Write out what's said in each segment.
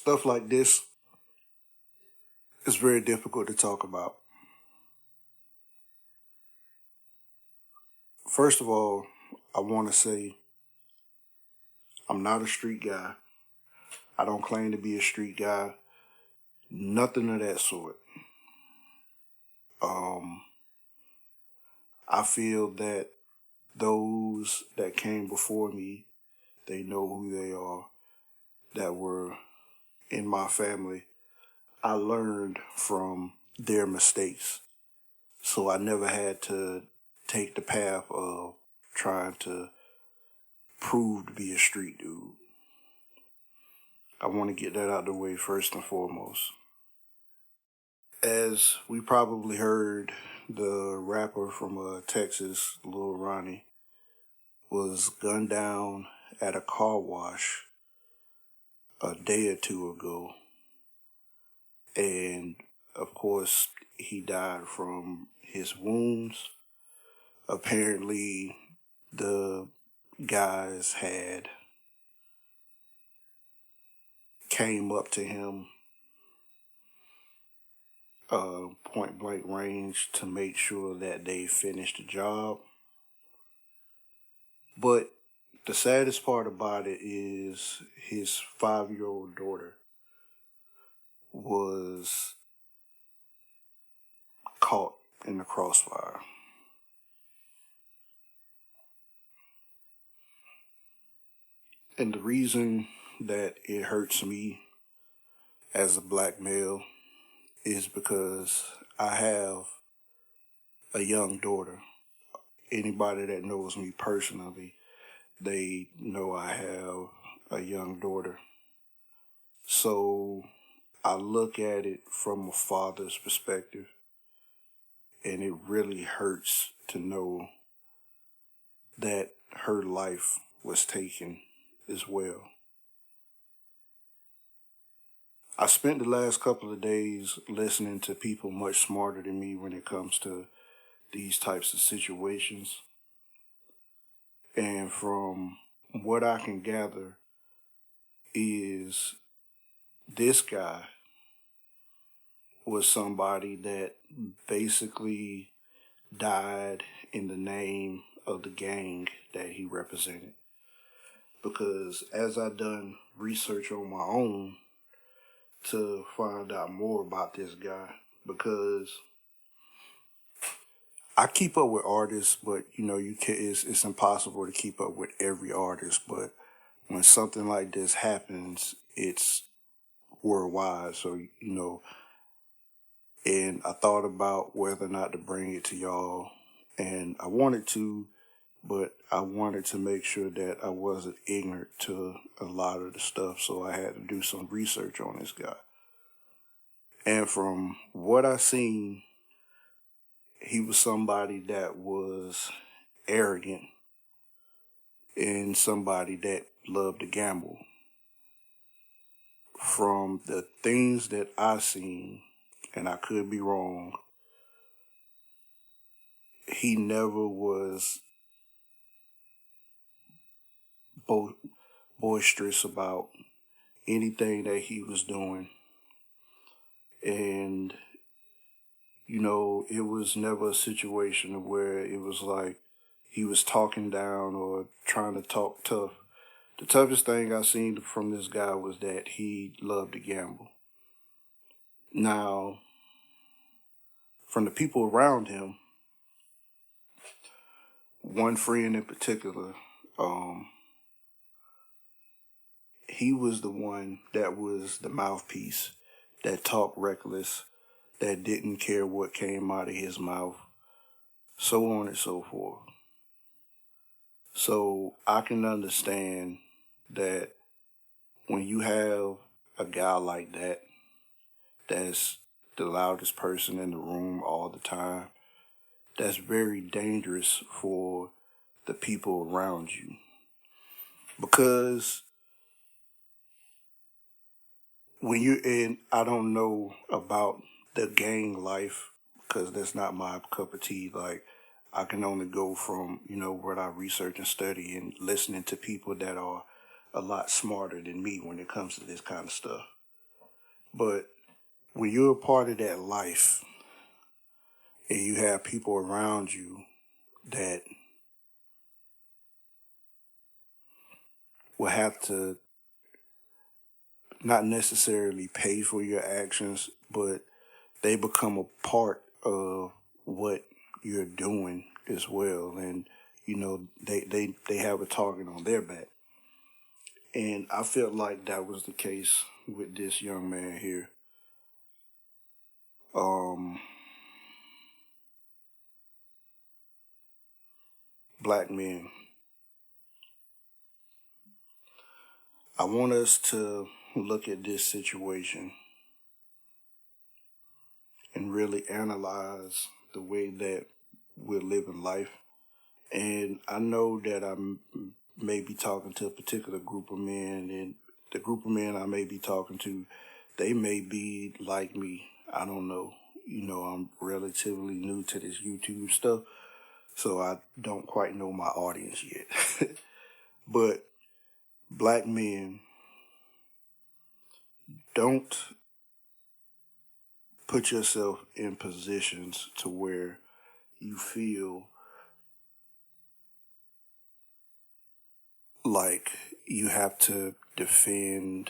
Stuff like this is very difficult to talk about. First of all, I want to say I'm not a street guy. I don't claim to be a street guy. Nothing of that sort. Um, I feel that those that came before me, they know who they are, that were in my family. I learned from their mistakes. So I never had to take the path of trying to prove to be a street dude. I want to get that out of the way first and foremost. As we probably heard, the rapper from Texas, Lil Ronnie, was gunned down at a car wash a day or two ago. And of course, he died from his wounds. Apparently, the guys had came up to him point blank range to make sure that they finished the job. But the saddest part about it is his 5-year-old daughter was caught in the crossfire. And the reason that it hurts me as a black male is because I have a young daughter. Anybody that knows me personally, they know I have a young daughter. So I look at it from a father's perspective, and it really hurts to know that her life was taken as well. I spent the last couple of days listening to people much smarter than me when it comes to these types of situations. And from what I can gather is this guy was somebody that basically died in the name of the gang that he represented. Because as I done research on my own to find out more about this guy, because I keep up with artists, but you can it's impossible to keep up with every artist. But when something like this happens, it's worldwide. So and I thought about whether or not to bring it to y'all, and I wanted to, but I wanted to make sure that I wasn't ignorant to a lot of the stuff, so I had to do some research on this guy. And from what I seen, he was somebody that was arrogant and somebody that loved to gamble. From the things that I seen, and I could be wrong, he never was boisterous about anything that he was doing. And, it was never a situation where it was like he was talking down or trying to talk tough. The toughest thing I seen from this guy was that he loved to gamble. Now, from the people around him, one friend in particular, he was the one that was the mouthpiece, that talked reckless, that didn't care what came out of his mouth, so on and so forth. So I can understand that when you have a guy like that, that's the loudest person in the room all the time, that's very dangerous for the people around you. Because when you're in, I don't know about the gang life because that's not my cup of tea. Like, I can only go from, what I research and study and listening to people that are a lot smarter than me when it comes to this kind of stuff. But when you're a part of that life and you have people around you that will have to not necessarily pay for your actions, but they become a part of what you're doing as well. And, they have a target on their back. And I felt like that was the case with this young man here. Um, Black men. I want us to look at this situation and really analyze the way that we're living life. And I know that may be talking to a particular group of men, and the group of men I may be talking to, they may be like me. I don't know. I'm relatively new to this YouTube stuff, so I don't quite know my audience yet. But black men, don't put yourself in positions to where you feel like you have to defend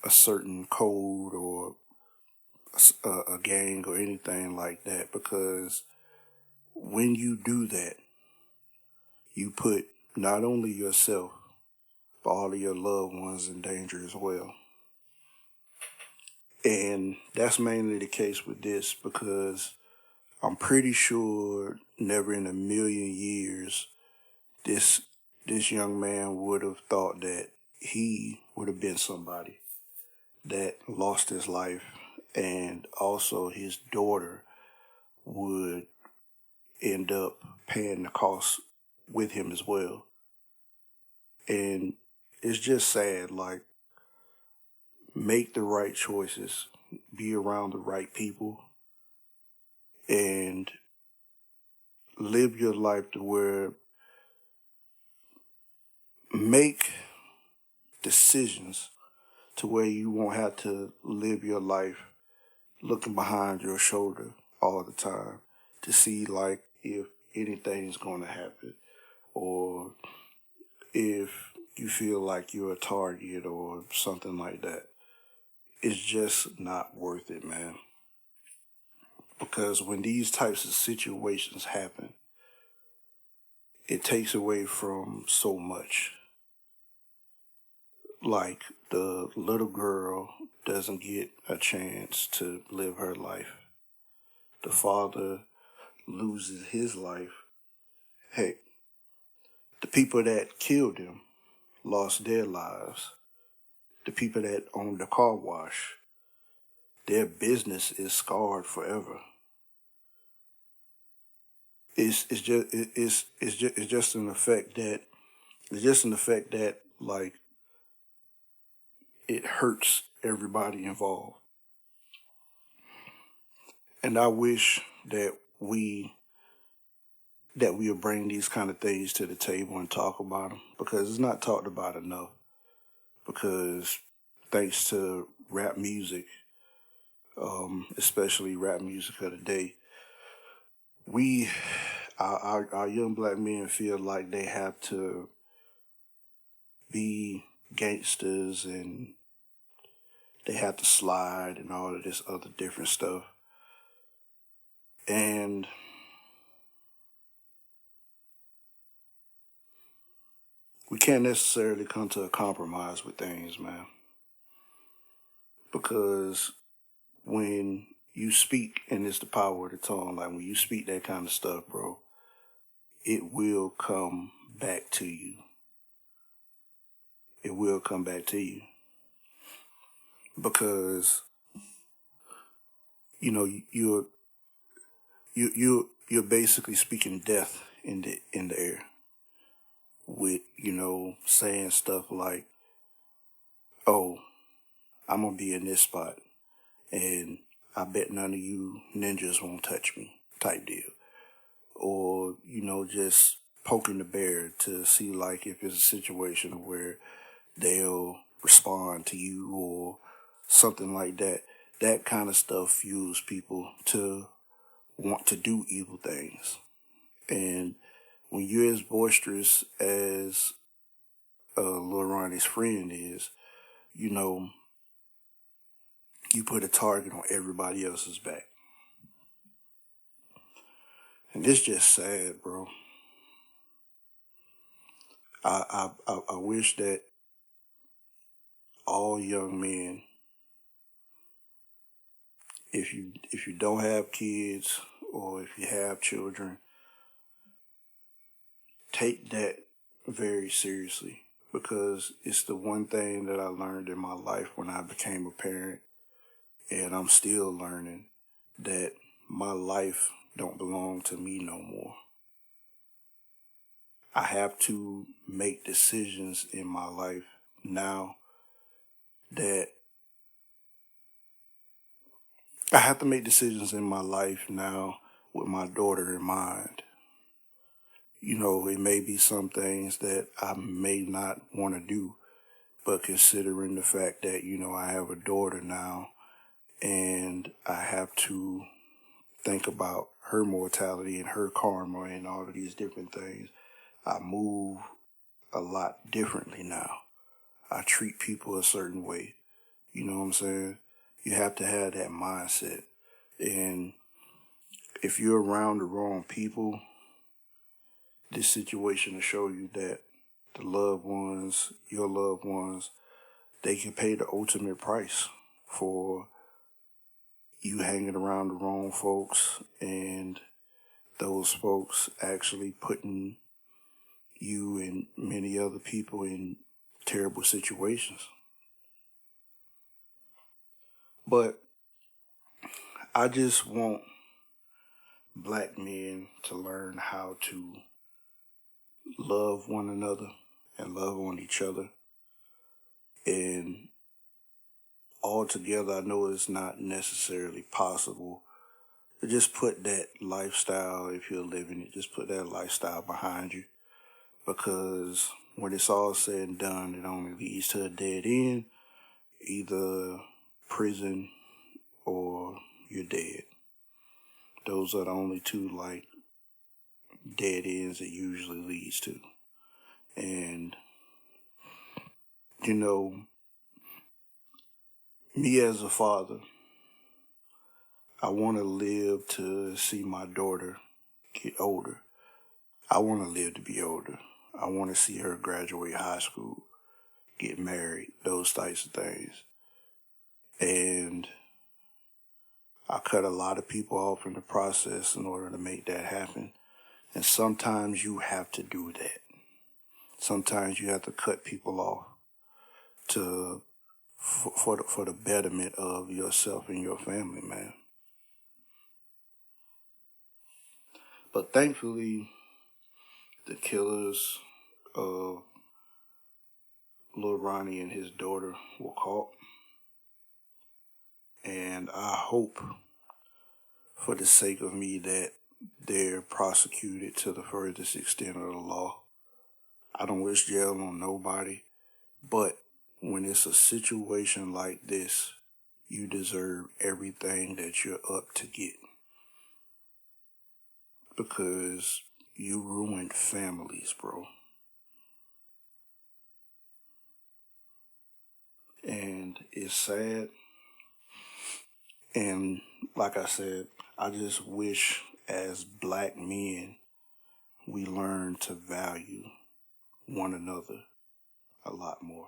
a certain code or a gang or anything like that, because when you do that, you put not only yourself, but all of your loved ones in danger as well. And that's mainly the case with this, because I'm pretty sure never in a million years this this young man would have thought that he would have been somebody that lost his life, and also his daughter would end up paying the cost with him as well. And it's just sad. Like, make the right choices, be around the right people, and live your life to where make decisions to where you won't have to live your life looking behind your shoulder all the time to see like if anything's going to happen, or if you feel like you're a target or something like that. It's just not worth it, man. Because when these types of situations happen, it takes away from so much. Like, the little girl doesn't get a chance to live her life. The father loses his life. Heck, the people that killed him lost their lives. The people that owned the car wash, their business is scarred forever. It's just an effect that like it hurts everybody involved. And I wish that we'll bring these kind of things to the table and talk about them, because it's not talked about enough. Because thanks to rap music, especially rap music of the day, we our young black men feel like they have to be gangsters, and they have to slide and all of this other different stuff. And we can't necessarily come to a compromise with things, man. Because when you speak, and it's the power of the tongue, like when you speak that kind of stuff, bro, it will come back to you. It will come back to you. Because, you know, you're basically speaking death in the air with, saying stuff like, oh, I'm gonna be in this spot, and I bet none of you ninjas won't touch me, type deal. Or, just poking the bear to see like if it's a situation where they'll respond to you or something like that. That kind of stuff fuels people to want to do evil things. And when you're as boisterous as Lil Ronnie's friend is, you know, you put a target on everybody else's back. And it's just sad, bro. I wish that all young men, if you don't have kids or if you have children, take that very seriously, because it's the one thing that I learned in my life when I became a parent, and I'm still learning, that my life don't belong to me no more. I have to make decisions in my life now that I have to make decisions in my life now with my daughter in mind. You know, it may be some things that I may not want to do, but considering the fact that, you know, I have a daughter now and I have to think about her mortality and her karma and all of these different things, I move a lot differently now. I treat people a certain way. You know what I'm saying? You have to have that mindset. And if you're around the wrong people, this situation will show you that the loved ones, your loved ones, they can pay the ultimate price for you hanging around the wrong folks and those folks actually putting you and many other people in terrible situations. But I just want black men to learn how to love one another and love on each other. And altogether, I know it's not necessarily possible to just put that lifestyle, if you're living it, just put that lifestyle behind you. Because when it's all said and done, it only leads to a dead end, either prison or you're dead. Those are the only two, like, dead ends it usually leads to. And, you know, me as a father, I want to live to see my daughter get older. I want to live to be older. I want to see her graduate high school, get married, those types of things. And I cut a lot of people off in the process in order to make that happen. And sometimes you have to do that. Sometimes you have to cut people off to for the betterment of yourself and your family, man. But thankfully, the killers of Lil Ronnie and his daughter were caught. And I hope, for the sake of me, that they're prosecuted to the furthest extent of the law. I don't wish jail on nobody, but when it's a situation like this, you deserve everything that you're up to get. Because you ruined families, bro. And it's sad. And like I said, I just wish as black men we learn to value one another a lot more.